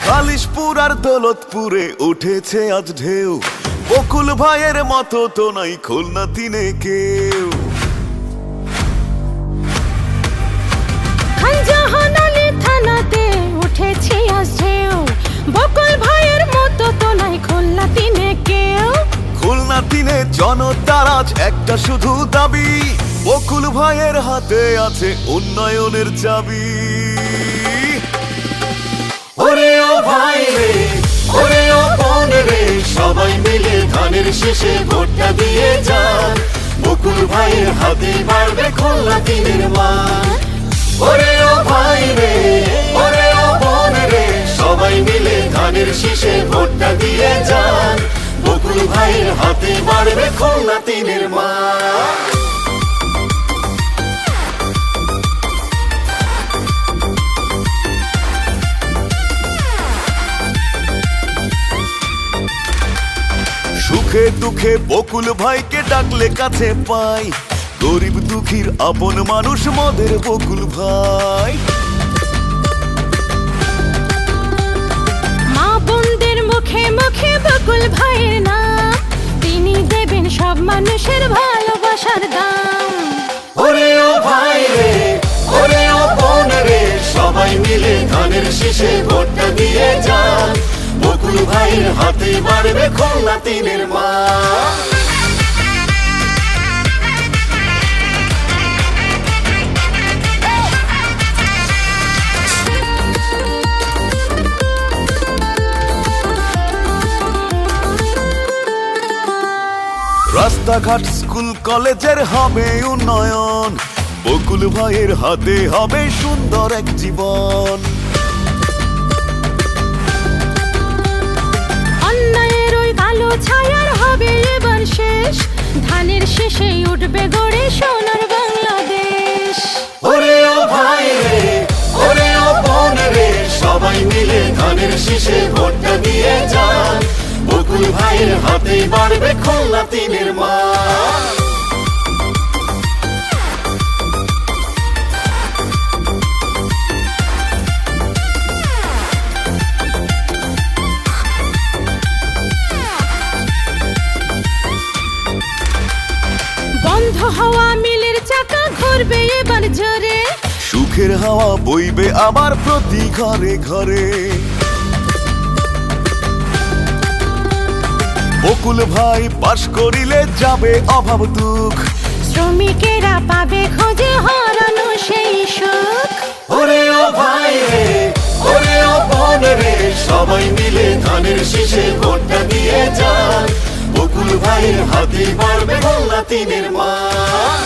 খালিশপুর আর দৌলতপুরে উঠেছে আজ ঢেউ, বকুল ভাইয়ের মতো তো নাই খুলনা তিনে কেউ। খানজাহানালি থানাতে উঠেছে আজ ঢেউ, বকুল ভাইয়ের মতো তো নাই খুলনা তিনে কেউ। খুলনা তিনে জনতার আজ একটা শুধু দাবি, বকুল ভাইয়ের হাতে আছে উন্নয়নের চাবি। ওরে ও ভাই রে, ওরে ও বোন রে, সবাই মিলে ধানের শেষে ভোটটা দিয়ে যান, বকুল ভাইয়ের হাতে বাড়বে খুলনা তিনের মান। ওরে ও ভাই রে, ওরে ও বোন রে, সবাই মিলে ধানের শেষে ভোটটা দিয়ে যান, বকুল ভাইয়ের হাতে বাড়বে খুলনা তিনের মান। সুখে দুঃখে বকুল ভাইকে ডাকলে কাছে পাই, গরিব দুঃখীর আপন মানুষ মদের বকুল ভাই। মা বোনদের মুখে মুখে বকুল ভাইয়ের নাম, তিনি দেবেন সব মানুষের ভালোবাসার দাম। ওরে ও ভাই রে, ওরে ও বোন রে, সবাই মিলে ধানের শীষে ভোটটা দিয়ে যান, বকুল ভাইয়ের হাতে বাড়বে খুলনা তিনের মান। রাস্তাঘাট স্কুল কলেজের হবে উন্নয়ন, বকুল ভাইয়ের হাতে হবে সুন্দর এক জীবন। অন্যায়ের ওই কালো ছায়ার হবে এবার শেষ, ধানের শেষে উঠবে গড়ে সোনার বাংলাদেশ। ওরে ও ভাই রে, ওরে ও বোন রে, সবাই মিলে ধানের শীষে ভোটটা দিয়ে যান, বকুল ভাইয়ের হাতে বাড়বে খুলনা তিনের মান। বন্ধ হওয়া মিলের চাকা ঘুরবে এবার জোরে, সুখের হাওয়া বইবে আবার প্রতি ঘরে ঘরে। বকুল ভাই পাশ করিলে যাবে অভাব দুঃখ, শ্রমিকেরা পাবে খোঁজে হারানো সেই সুখ। ওরে ও ভাই রে, ওরে ও বোন রে, সবাই মিলে ধানের শীষে ভোটটা দিয়ে যান, বকুল ভাইয়ের হাতে বাড়বে খুলনা তিনের মান।